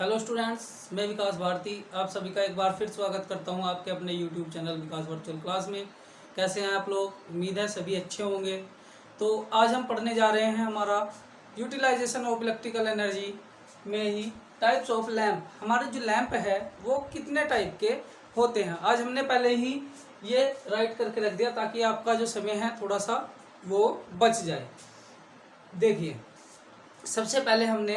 Hello students, मैं विकास भारती आप सभी का एक बार फिर स्वागत करता हूं आपके अपने यूट्यूब चैनल विकास वर्चुअल क्लास में। कैसे हैं आप लोग? उम्मीद है सभी अच्छे होंगे। तो आज हम पढ़ने जा रहे हैं हमारा यूटिलाइजेशन ऑफ इलेक्ट्रिकल एनर्जी में ही टाइप्स ऑफ लैंप। हमारे जो लैंप है वो कितने टाइप के होते हैं आज हमने पहले ही ये राइट करके रख दिया ताकि आपका जो समय है थोड़ा सा वो बच जाए। देखिए, सबसे पहले हमने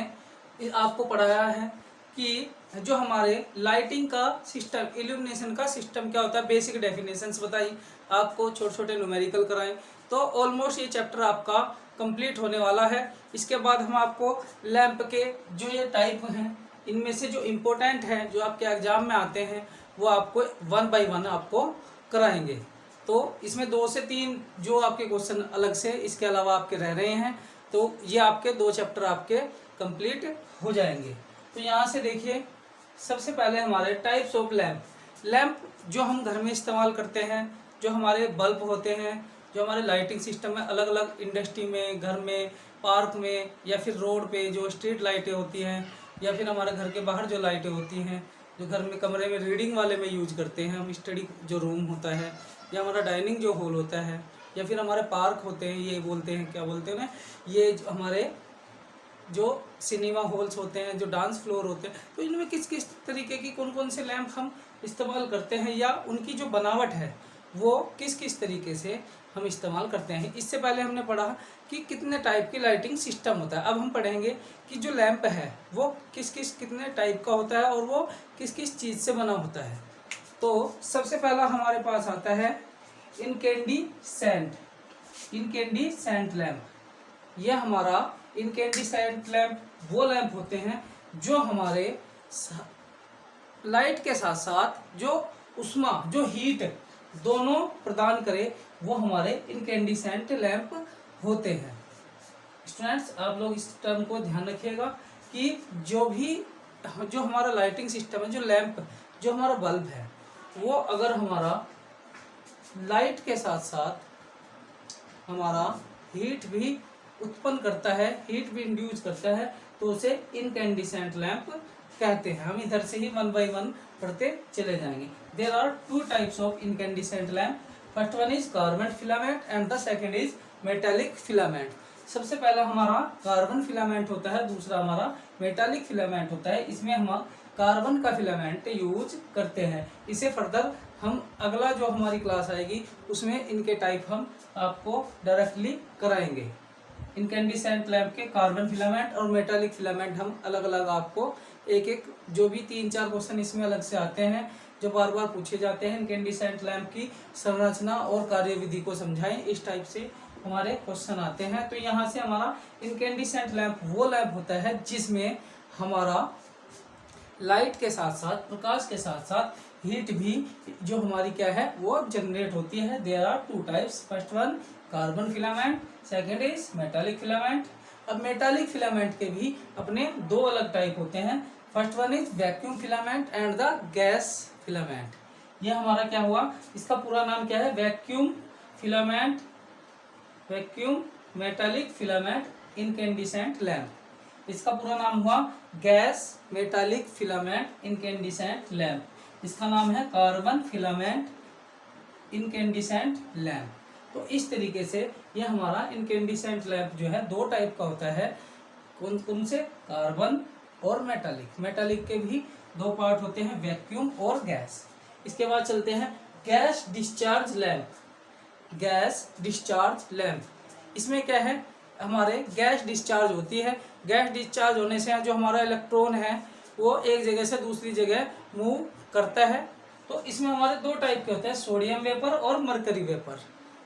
आपको पढ़ाया है कि जो हमारे लाइटिंग का सिस्टम, इल्यूमिनेशन का सिस्टम क्या होता है, बेसिक डेफिनेशंस बताई, आपको छोटे छोटे न्यूमेरिकल कराएं। तो ऑलमोस्ट ये चैप्टर आपका कंप्लीट होने वाला है। इसके बाद हम आपको लैंप के जो ये टाइप हैं इनमें से जो इम्पोर्टेंट है जो आपके एग्जाम में आते हैं वो आपको 1 बाय 1 आपको कराएंगे। तो इसमें 2 से 3 जो आपके क्वेश्चन अलग से इसके अलावा आपके रह रहे हैं, तो ये आपके 2 चैप्टर आपके कंप्लीट हो जाएंगे। तो यहाँ से देखिए, सबसे पहले हमारे टाइप्स ऑफ लैंप। लैंप जो हम घर में इस्तेमाल करते हैं, जो हमारे बल्ब होते हैं, जो हमारे लाइटिंग सिस्टम है, अलग अलग इंडस्ट्री में, घर में, पार्क में, या फिर रोड पे जो स्ट्रीट लाइटें होती हैं, या फिर हमारे घर के बाहर जो लाइटें होती हैं, जो घर में कमरे में रीडिंग वाले में यूज करते हैं हम, स्टडी जो रूम होता है, या हमारा डाइनिंग जो हॉल होता है, या फिर हमारे पार्क होते हैं, ये बोलते हैं, क्या बोलते हैं ना, ये जो हमारे जो सिनेमा हॉल्स होते हैं, जो डांस फ्लोर होते हैं, तो इनमें किस किस तरीके की कौन कौन से लैंप हम इस्तेमाल करते हैं, या उनकी जो बनावट है वो किस किस तरीके से हम इस्तेमाल करते हैं। इससे पहले हमने पढ़ा कि कितने टाइप की लाइटिंग सिस्टम होता है। अब हम पढ़ेंगे कि जो लैंप है वो किस किस कितने टाइप का होता है और वो किस किस चीज़ से बना होता है। तो सबसे पहला हमारे पास आता है इनकैंडिसेंट लैंप। यह हमारा इनकैंडिसेंट लैंप वो लैंप होते हैं जो हमारे लाइट के साथ साथ जो उष्मा, जो हीट दोनों प्रदान करे, वो हमारे इनकैंडिसेंट लैंप होते हैं। स्टूडेंट्स, आप लोग इस टर्म को ध्यान रखिएगा कि जो हमारा लाइटिंग सिस्टम है, जो लैंप, जो हमारा बल्ब है, वो अगर हमारा लाइट के साथ साथ हमारा हीट भी उत्पन्न करता है, हीट भी इंड्यूस करता है, तो उसे इनकैंडिसेंट लैंप कहते हैं। हम इधर से ही 1 बाय 1 पढ़ते चले जाएंगे। There are 2 types of incandescent lamp. First one is carbon filament and the second is metallic filament. सबसे पहला हमारा कार्बन फिलामेंट होता है, दूसरा हमारा मेटालिक फिलामेंट होता है। इसमें हम कार्बन का फिलामेंट यूज करते हैं। इसे फर्दर हम अगला जो हमारी क्लास आएगी उसमें इनके टाइप हम आपको डायरेक्टली कराएंगे। इनकैंडिसेंट लैंप के कार्बन फिलामेंट और मेटालिक फिलामेंट हम अलग अलग आपको एक एक जो भी 3-4 क्वेश्चन इसमें अलग से आते हैं जो बार बार पूछे जाते हैं। इनकैंडिसेंट लैंप की संरचना और कार्यविधि को समझाएं, इस टाइप से हमारे क्वेश्चन आते हैं। तो यहाँ से हमारा इनकैंडिसेंट लैंप वो लैंप होता है जिसमें हमारा लाइट के साथ साथ, प्रकाश के साथ साथ हीट भी जो हमारी क्या है वो जनरेट होती है। There are 2 types. First one carbon filament, second is metallic filament. अब मेटालिक फिलामेंट के भी अपने 2 अलग टाइप होते हैं। First one is vacuum filament and the gas filament. ये हमारा क्या हुआ, इसका पूरा नाम क्या है, vacuum filament, vacuum metallic filament incandescent lamp. इसका पूरा नाम हुआ gas metallic filament incandescent lamp. इसका नाम है कार्बन फिलामेंट इनकैंडिसेंट लैंप। तो इस तरीके से ये हमारा इनकैंडिसेंट लैंप जो है 2 टाइप का होता है। कौन कौन से, कार्बन और मेटालिक। मेटालिक के भी 2 पार्ट होते हैं, वैक्यूम और गैस। इसके बाद चलते हैं gas discharge lamp. Gas discharge lamp, इसमें क्या है, हमारे गैस डिस्चार्ज होती है। गैस डिस्चार्ज होने से जो हमारा इलेक्ट्रॉन है वो एक जगह से दूसरी जगह मूव करता है। तो इसमें हमारे 2 टाइप के होते हैं, सोडियम वेपर और मरकरी वेपर।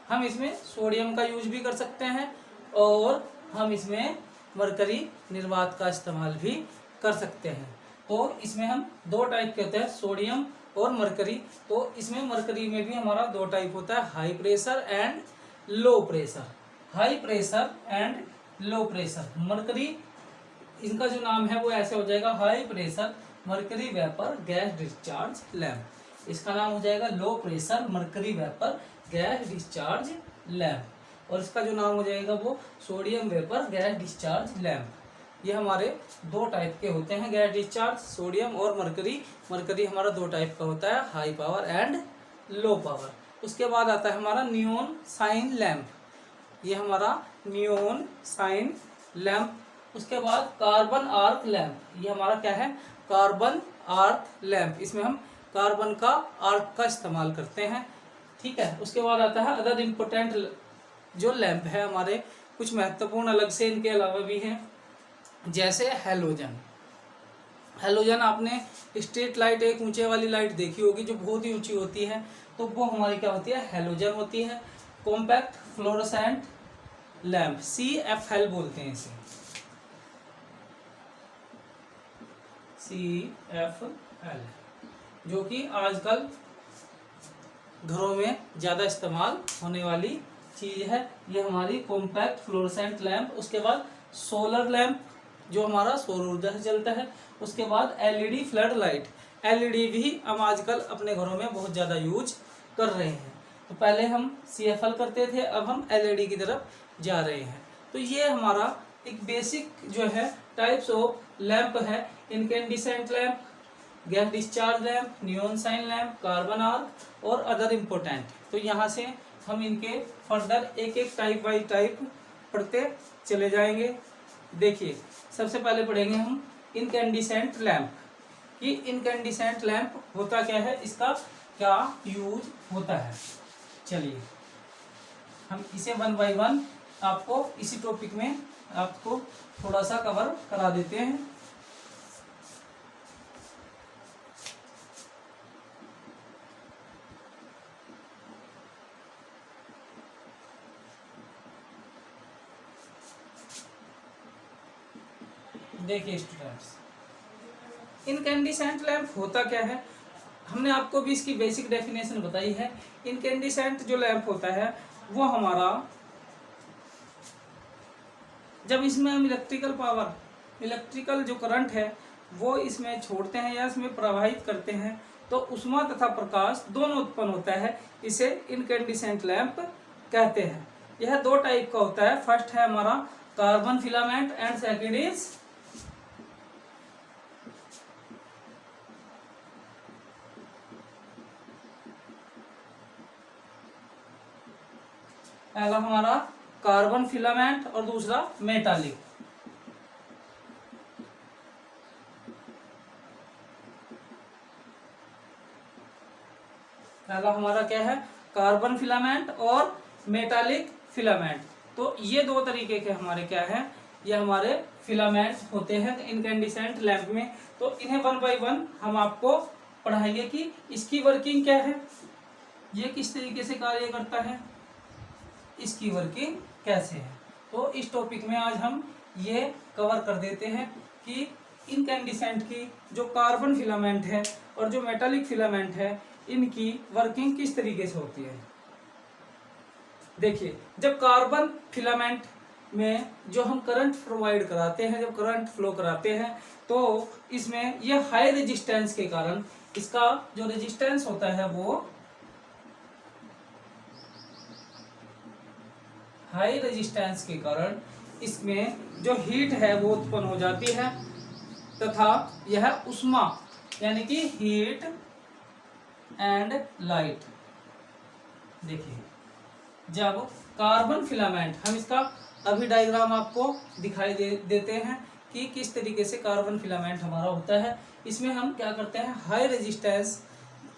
हम इसमें सोडियम का यूज भी कर सकते हैं और हम इसमें मरकरी निर्वात का इस्तेमाल भी कर सकते हैं। तो इसमें हम 2 टाइप के होते हैं, सोडियम और मरकरी। तो इसमें मरकरी में भी हमारा 2 टाइप होता है, high pressure and low pressure. High pressure and low pressure mercury, इनका जो नाम है वो ऐसे हो जाएगा, high pressure mercury vapour gas discharge lamp. इसका नाम हो जाएगा low pressure mercury vapour gas discharge lamp. और इसका जो नाम हो जाएगा वो sodium vapour gas discharge lamp. ये हमारे दो टाइप के होते हैं गैस डिस्चार्ज, सोडियम और मरकरी। मरकरी हमारा दो टाइप का होता है, high power and low power. उसके बाद आता है हमारा नियॉन साइन लैंप, ये हमारा नियॉन साइन लैंप। उसके बाद कार्बन आर्क लैंप, ये हमारा क्या है, कार्बन आर्क लैंप। इसमें हम कार्बन का आर्क का इस्तेमाल करते हैं, ठीक है। उसके बाद आता है अदर इम्पोर्टेंट जो लैंप है हमारे, कुछ महत्वपूर्ण अलग से इनके अलावा भी हैं, जैसे हैलोजन। हैलोजन आपने स्ट्रीट लाइट, एक ऊंचे वाली लाइट देखी होगी जो बहुत ही ऊंची होती है, तो वो हमारी क्या होती है, हैलोजन होती है। कॉम्पैक्ट फ्लोरोसेंट लैंप, CFL बोलते हैं इसे, CFL, जो कि आजकल घरों में ज़्यादा इस्तेमाल होने वाली चीज़ है। ये हमारी कॉम्पैक्ट फ्लोरोसेंट लैंप। उसके बाद सोलर लैंप, जो हमारा सौर ऊर्जा से चलता है। उसके बाद LED फ्लड लाइट, LED भी हम आजकल अपने घरों में बहुत ज़्यादा यूज कर रहे हैं। तो पहले हम CFL करते थे, अब हम LED की तरफ जा रहे हैं। तो ये हमारा एक बेसिक जो है टाइप्स ऑफ लैंप है, incandescent lamp, gas discharge lamp, neon sign lamp, carbon arc और अदर इम्पोर्टेंट। तो यहाँ से हम इनके फर्दर एक एक टाइप बाई टाइप पढ़ते चले जाएंगे। देखिए, सबसे पहले पढ़ेंगे हम इनकैंडिसेंट लैंप, कि इनकैंडिसेंट लैंप होता क्या है, इसका क्या यूज होता है। चलिए हम इसे 1 बाय 1 आपको इसी टॉपिक में आपको थोड़ा सा कवर करा देते हैं। देखिए स्टूडेंट्स, इनकैंडिसेंट लैंप होता क्या है, हमने आपको भी इसकी बेसिक डेफिनेशन बताई है। इनकैंडिसेंट जो लैंप होता है वो हमारा, जब इसमें हम इलेक्ट्रिकल पावर, इलेक्ट्रिकल जो करंट है वो इसमें छोड़ते हैं या इसमें प्रवाहित करते हैं, तो उष्मा तथा प्रकाश दोनों उत्पन्न होता है। इसे इनकैंडिसेंट लैंप कहते हैं। यह दो टाइप का होता है, फर्स्ट है हमारा carbon filament and second is पहला हमारा कार्बन फिलामेंट और दूसरा मेटालिक। पहला हमारा क्या है, कार्बन फिलामेंट और मेटालिक फिलामेंट। तो ये दो तरीके के हमारे क्या है, ये हमारे फिलामेंट होते हैं इनकैंडिसेंट लैंप में। तो इन्हें 1 बाय 1 हम आपको पढ़ाएंगे कि इसकी वर्किंग क्या है, ये किस तरीके से कार्य करता है, इसकी वर्किंग कैसे है। तो इस टॉपिक में आज हम ये कवर कर देते हैं कि इनकैंडिसेंट की जो कार्बन फिलामेंट है और जो मेटालिक फिलामेंट है, इनकी वर्किंग किस तरीके से होती है। देखिए, जब कार्बन फिलामेंट में जो हम करंट प्रोवाइड कराते हैं, जब करंट फ्लो कराते हैं, तो इसमें ये हाई रेजिस्टेंस के कारण, इसका जो रेजिस्टेंस होता है वो हाई रेजिस्टेंस के कारण इसमें जो हीट है वो उत्पन्न हो जाती है, तथा यह उष्मा यानी कि हीट एंड लाइट। देखिए, जब कार्बन फिलामेंट, हम इसका अभी डायग्राम आपको दिखाई देते हैं कि किस तरीके से कार्बन फिलामेंट हमारा होता है। इसमें हम क्या करते हैं, हाई रेजिस्टेंस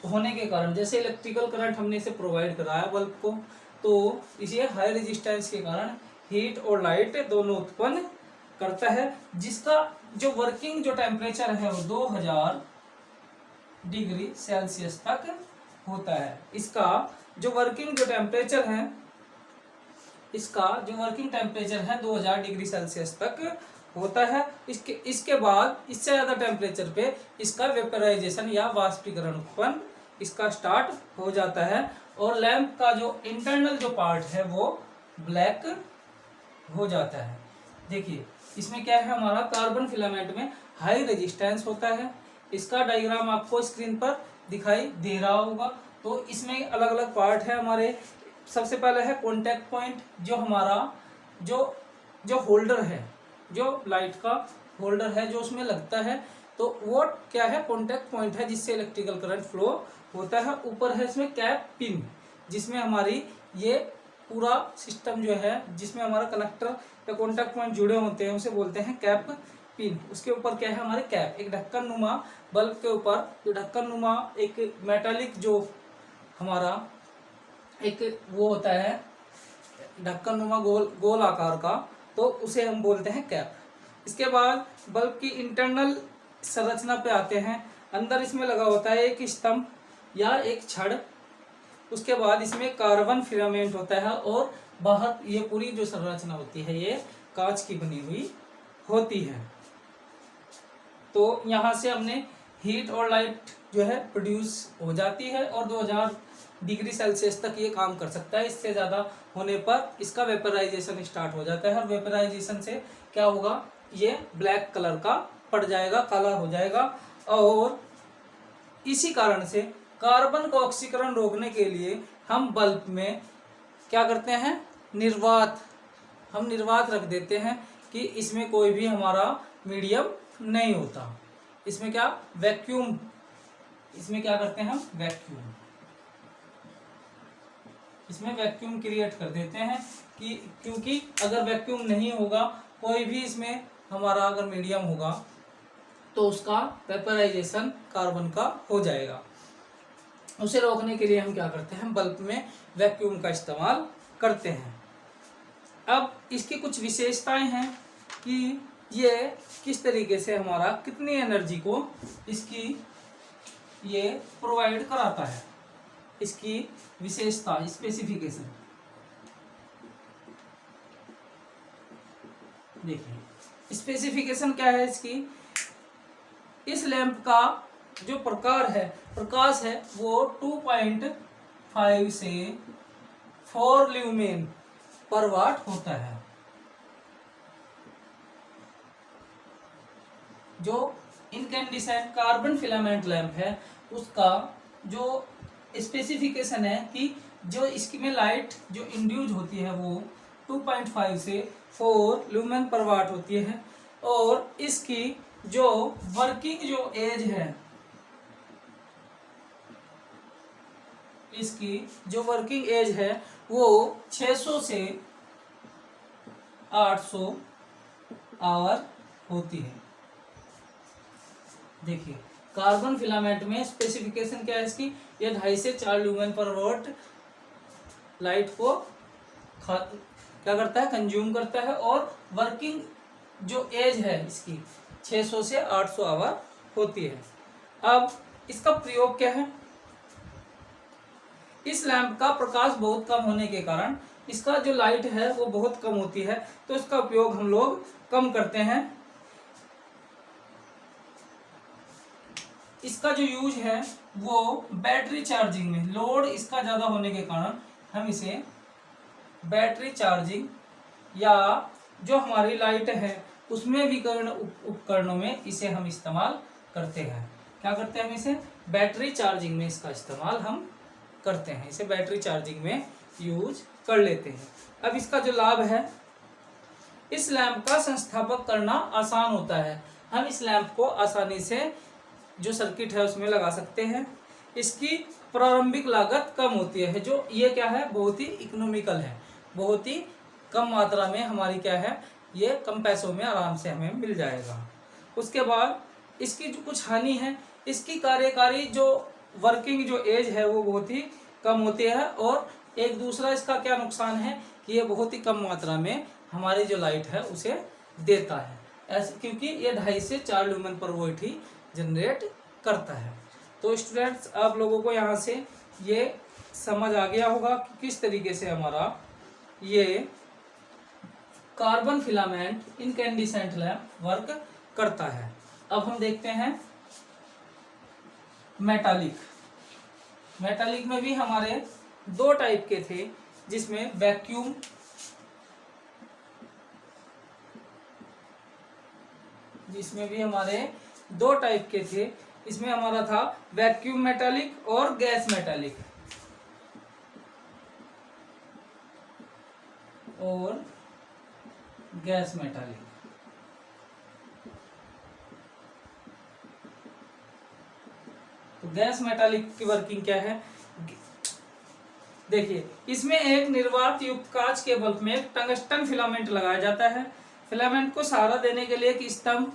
होने के कारण, जैसे इलेक्ट्रिकल करंट हमने इसे प्रोवाइड कराया बल्ब को, तो इसे हाई रेजिस्टेंस के कारण हीट और लाइट दोनों उत्पन्न करता है, जिसका जो वर्किंग जो टेम्परेचर है वो 2000 डिग्री सेल्सियस तक होता है। इसका जो वर्किंग जो टेम्परेचर है, इसका जो वर्किंग टेम्परेचर है 2000 डिग्री सेल्सियस तक होता है। इसके बाद इससे ज़्यादा टेम्परेचर पे इसका वेपराइजेशन या वाष्पीकरण उत्पन्न इसका स्टार्ट हो जाता है, और लैंप का जो इंटरनल जो पार्ट है वो ब्लैक हो जाता है। देखिए, इसमें क्या है, हमारा कार्बन फिलामेंट में हाई रेजिस्टेंस होता है। इसका डायग्राम आपको स्क्रीन पर दिखाई दे रहा होगा। तो इसमें अलग अलग पार्ट है हमारे। सबसे पहले है कॉन्टैक्ट पॉइंट, जो हमारा जो होल्डर है, जो लाइट का होल्डर है जो उसमें लगता है, तो वो क्या है, कॉन्टैक्ट पॉइंट है जिससे इलेक्ट्रिकल करंट फ्लो होता है। ऊपर है इसमें कैप पिन, जिसमें हमारी ये पूरा सिस्टम जो है जिसमें हमारा कनेक्टर या कॉन्टैक्ट पॉइंट जुड़े होते हैं उसे बोलते हैं कैप पिन। उसके ऊपर क्या है, हमारे कैप, एक ढक्कन नुमा बल्ब के ऊपर जो ढक्कन नुमा एक मेटालिक जो हमारा एक वो होता है ढक्कन नुमा गोल आकार का, तो उसे हम बोलते हैं कैप। इसके बाद बल्ब की इंटरनल संरचना पे आते हैं। अंदर इसमें लगा होता है एक स्तंभ या एक छड़, उसके बाद इसमें कार्बन फिलामेंट होता है और बाहर ये पूरी जो संरचना होती है ये कांच की बनी हुई होती है। तो यहाँ से हमने हीट और लाइट जो है प्रोड्यूस हो जाती है और 2000 डिग्री सेल्सियस तक ये काम कर सकता है। इससे ज़्यादा होने पर इसका वेपराइजेशन स्टार्ट हो जाता है और वेपराइजेशन से क्या होगा, ये ब्लैक कलर का पड़ जाएगा, काला हो जाएगा। और इसी कारण से कार्बन का ऑक्सीकरण रोकने के लिए हम बल्ब में क्या करते हैं, निर्वात रख देते हैं कि इसमें कोई भी हमारा मीडियम नहीं होता। इसमें क्या वैक्यूम, इसमें क्या करते हैं हम वैक्यूम, इसमें वैक्यूम क्रिएट कर देते हैं कि क्योंकि अगर वैक्यूम नहीं होगा, कोई भी इसमें हमारा अगर मीडियम होगा तो उसका वेपराइजेशन कार्बन का हो जाएगा। उसे रोकने के लिए हम क्या करते हैं, बल्ब में वैक्यूम का इस्तेमाल करते हैं। अब इसकी कुछ विशेषताएं हैं कि ये किस तरीके से हमारा कितनी एनर्जी को इसकी ये प्रोवाइड कराता है। इसकी विशेषता, स्पेसिफिकेशन देखिए, स्पेसिफिकेशन क्या है इसकी। इस लैंप का जो प्रकाश है वो 2.5 से 4 ल्यूमेन पर वाट होता है। जो इनकैंडिसेंट कार्बन फिलामेंट लैंप है उसका जो स्पेसिफिकेशन है कि जो इसकी में लाइट जो इंड्यूज होती है वो 2.5 से 4 ल्यूमेन पर वाट होती है और इसकी जो वर्किंग जो एज है, इसकी जो वर्किंग एज है वो 600 से 800 आवर होती है। देखिए कार्बन फिलामेंट में स्पेसिफिकेशन क्या है इसकी, ये 2.5 से 4 ल्यूमेन पर वॉट लाइट को क्या करता है, कंज्यूम करता है और वर्किंग जो एज है इसकी 600 से 800 आवर होती है। अब इसका प्रयोग क्या है, इस लैंप का प्रकाश बहुत कम होने के कारण इसका जो लाइट है वो बहुत कम होती है, तो इसका उपयोग हम लोग कम करते हैं। इसका जो यूज है वो बैटरी चार्जिंग में, लोड इसका ज्यादा होने के कारण हम इसे बैटरी चार्जिंग या जो हमारी लाइट है उसमें विकर्ण उपकरणों में इसे हम इस्तेमाल करते हैं। क्या करते हैं हम इसे बैटरी चार्जिंग में इसका इस्तेमाल हम करते हैं, इसे बैटरी चार्जिंग में यूज कर लेते हैं। अब इसका जो लाभ है, इस लैंप का संस्थापक करना आसान होता है। हम इस लैंप को आसानी से जो सर्किट है उसमें लगा सकते हैं। इसकी प्रारंभिक लागत कम होती है, जो ये क्या है बहुत ही इकोनॉमिकल है, बहुत ही कम मात्रा में हमारी क्या है ये कम पैसों में आराम से हमें मिल जाएगा। उसके बाद इसकी जो कुछ हानि है, इसकी कार्यकारी जो वर्किंग जो एज है वो बहुत ही कम होती है और एक दूसरा इसका क्या नुकसान है कि ये बहुत ही कम मात्रा में हमारी जो लाइट है उसे देता है, ऐसे क्योंकि ये 2.5 से 4 ल्यूमेन पर वोल्ट ही जनरेट करता है। तो स्टूडेंट्स आप लोगों को यहाँ से ये समझ आ गया होगा कि किस तरीके से हमारा ये carbon filament incandescent lamp work करता है। अब हम देखते हैं मेटालिक में भी हमारे 2 टाइप के थे, जिसमें वैक्यूम भी हमारे 2 टाइप के थे। इसमें हमारा था वैक्यूम मेटालिक और गैस मेटालिक तो गैस मेटालिक की वर्किंग क्या है, देखिए इसमें एक निर्वात युक्त कांच के बल्ब में एक टंगस्टन फिलामेंट लगाया जाता है। फिलामेंट को सहारा देने के लिए एक स्तंभ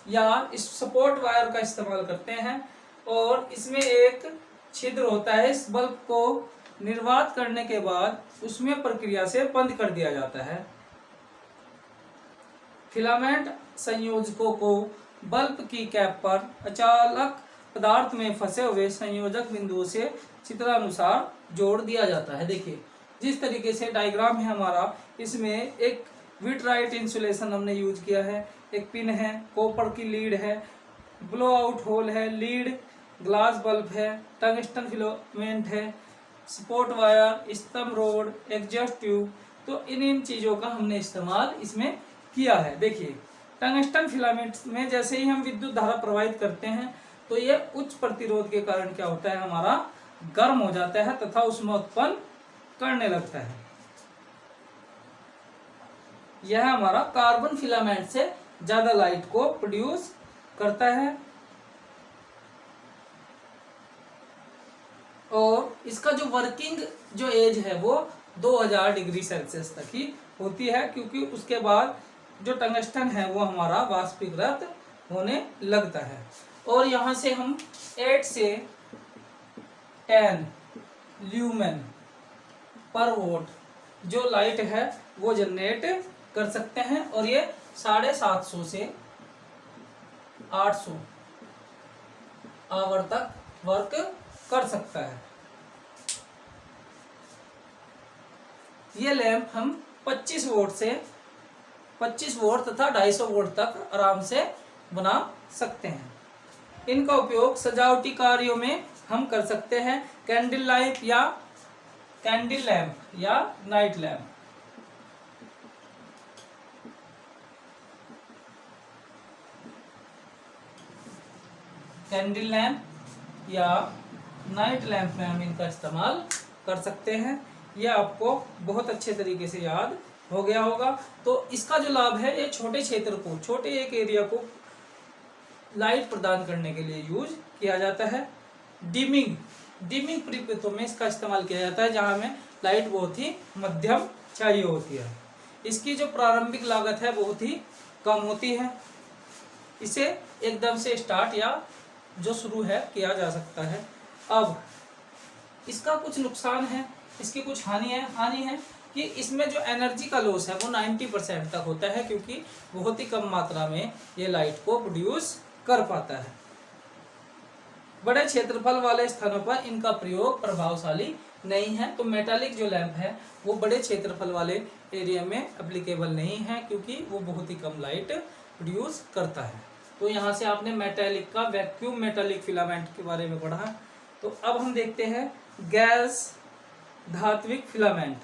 या इस सपोर्ट वायर का इस्तेमाल करते हैं और इसमें एक छिद्र होता है। इस बल्ब को निर्वात करने के बाद उसमें प्रक्रिया से बंद कर दिया जाता है। फिलामेंट संयोजकों को बल्ब की कैप पर अचालक पदार्थ में फंसे हुए संयोजक बिंदुओं से चित्रानुसार जोड़ दिया जाता है। देखिए जिस तरीके से डायग्राम है हमारा, इसमें एक विट्राइट इंसुलेशन हमने यूज किया है, एक पिन है, कॉपर की लीड है, ब्लो आउट होल है, लीड ग्लास बल्ब है, टंगस्टन फिलामेंट है, सपोर्ट वायर, स्तंभ रोड, एग्जॉस्ट ट्यूब, तो इन चीजों का हमने इस्तेमाल इसमें किया है। देखिए टंगस्टन फिलामेंट में जैसे ही हम विद्युत धारा प्रवाहित करते हैं तो ये उच्च प्रतिरोध के कारण क्या होता है, हमारा गर्म हो जाता है तथा उसमें उत्पन्न करने लगता है। यह हमारा कार्बन फिलामेंट से ज्यादा लाइट को प्रोड्यूस करता है और इसका जो वर्किंग जो एज है वो 2000 डिग्री सेल्सियस तक ही होती है, क्योंकि उसके बाद जो टंगस्टन है वो हमारा वाष्पीकृत होने लगता है। और यहाँ से हम 8 से 10 ल्यूमेन पर वोट जो लाइट है वो जनरेट कर सकते हैं और ये 750 से 800 आवर तक वर्क कर सकता है। ये लैंप हम 25 वोट तथा 250 वोट तक आराम से बना सकते हैं। इनका उपयोग सजावटी कार्यों में हम कर सकते हैं, कैंडल लैंप या नाइट लैंप। कैंडल लैंप या नाइट लैंप में हम इनका इस्तेमाल कर सकते हैं। यह आपको बहुत अच्छे तरीके से याद हो गया होगा। तो इसका जो लाभ है, ये छोटे क्षेत्र को, छोटे एक एरिया को लाइट प्रदान करने के लिए यूज किया जाता है। डिमिंग परिस्थितियों में इसका इस्तेमाल किया जाता है, जहां में लाइट बहुत ही मध्यम चाहिए होती है। इसकी जो प्रारंभिक लागत है बहुत ही कम होती है। इसे एकदम से स्टार्ट या जो शुरू है किया जा सकता है। अब इसका कुछ नुकसान है, इसकी कुछ हानि है कि इसमें जो एनर्जी का लॉस है वो 90% तक होता है, क्योंकि बहुत ही कम मात्रा में ये लाइट को प्रोड्यूस कर पाता है। बड़े क्षेत्रफल वाले स्थानों पर इनका प्रयोग प्रभावशाली नहीं है। तो मेटालिक जो लैंप है वो बड़े क्षेत्रफल वाले एरिया में एप्लीकेबल नहीं है, क्योंकि वो बहुत ही कम लाइट प्रोड्यूस करता है। तो यहाँ से आपने मेटालिक का वैक्यूम मेटालिक फिलामेंट के बारे में पढ़ा। तो अब हम देखते हैं गैस धात्विक फिलामेंट।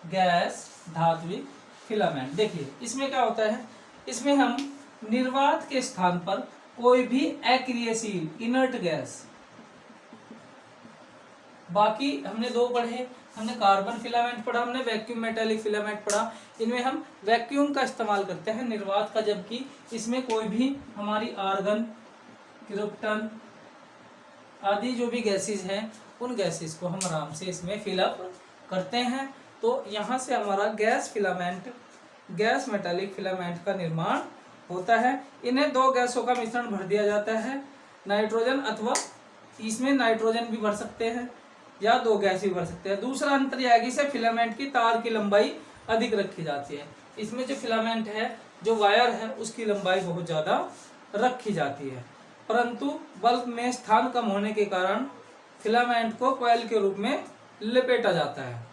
गैस धात्विक फिलामेंट, देखिए इसमें क्या होता है, इसमें हम निर्वात के स्थान पर कोई भी अक्रियशील इनर्ट गैस, बाकी हमने दो पढ़े, हमने कार्बन फिलामेंट पढ़ा, हमने वैक्यूम मेटालिक फिलामेंट पढ़ा। इनमें हम वैक्यूम का इस्तेमाल करते हैं निर्वात का, जबकि इसमें कोई भी हमारी आर्गन, क्रिप्टन आदि जो भी गैसेस हैं उन गैसेस को हम आराम से इसमें फिलअप करते हैं। तो यहाँ से हमारा गैस मेटालिक फिलामेंट का निर्माण होता है। इन्हें दो गैसों का मिश्रण भर दिया जाता है, नाइट्रोजन, अथवा इसमें नाइट्रोजन भी भर सकते हैं या दो गैस भी भर सकते हैं। दूसरा अंतर यह है कि इसे फिलामेंट की तार की लंबाई अधिक रखी जाती है। इसमें जो फिलामेंट है, जो वायर है, उसकी लंबाई बहुत ज़्यादा रखी जाती है, परंतु बल्ब में स्थान कम होने के कारण फिलामेंट को कॉइल के रूप में लपेटा जाता है।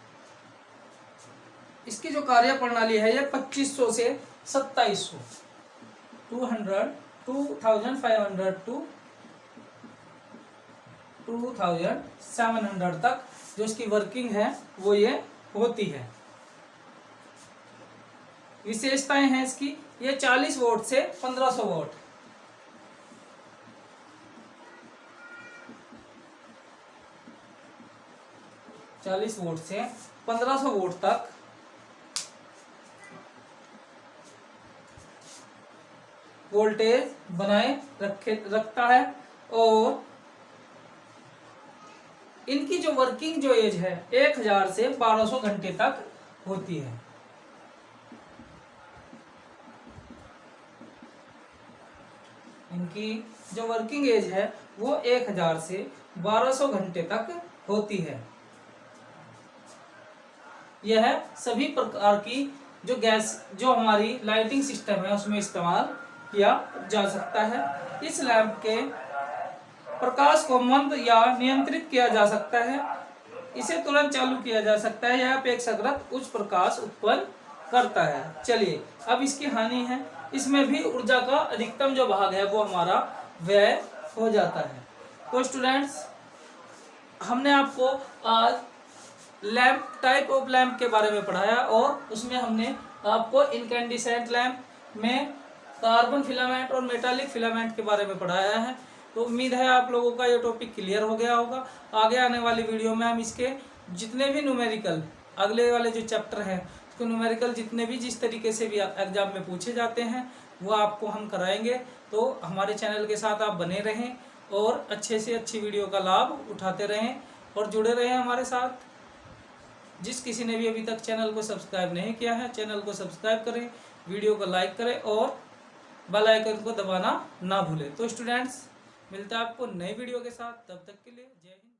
इसकी जो कार्य प्रणाली है ये 2500 से 2700 2500 टू 2700 तक जो इसकी वर्किंग है वो ये होती है। विशेषताएं हैं इसकी, ये 40 वोल्ट से 1500 वोल्ट, वोल्ट से 1500 वोल्ट तक वोल्टेज बनाए रखता है और इनकी जो वर्किंग जो एज है 1000 से 1200 घंटे तक होती है। इनकी जो वर्किंग एज है वो 1000 से 1200 घंटे तक होती है। यह सभी प्रकार की जो गैस जो हमारी लाइटिंग सिस्टम है उसमें इस्तेमाल किया जा सकता है। इस लैंप के प्रकाश को मंद या नियंत्रित किया जा सकता है। इसे तुरंत चालू किया जा सकता है। यह अपेक्षाकृत उच्च प्रकाश उत्पन्न करता है। चलिए अब इसकी हानि है। इसमें भी ऊर्जा का अधिकतम जो भाग है वो हमारा व्यय हो जाता है। तो स्टूडेंट्स हमने आपको आज लैंप टाइप ऑफ लैंप के बारे में पढ़ाया और उसमें हमने आपको इनकैंडिसेंट लैंप में कार्बन फिलामेंट और मेटालिक फिलामेंट के बारे में पढ़ाया है। तो उम्मीद है आप लोगों का ये टॉपिक क्लियर हो गया होगा। आगे आने वाली वीडियो में हम इसके जितने भी न्यूमेरिकल अगले वाले जो चैप्टर हैं उसके न्यूमेरिकल जितने भी जिस तरीके से भी एग्जाम में पूछे जाते हैं वो आपको हम कराएंगे। तो हमारे चैनल के साथ आप बने रहें और अच्छे से अच्छी वीडियो का लाभ उठाते रहें और जुड़े रहें हमारे साथ। जिस किसी ने भी अभी तक चैनल को सब्सक्राइब नहीं किया है चैनल को सब्सक्राइब करें, वीडियो को लाइक करें और बेल आइकन को दबाना ना भूलें। तो स्टूडेंट्स मिलता है आपको नई वीडियो के साथ, तब तक के लिए जय हिंद।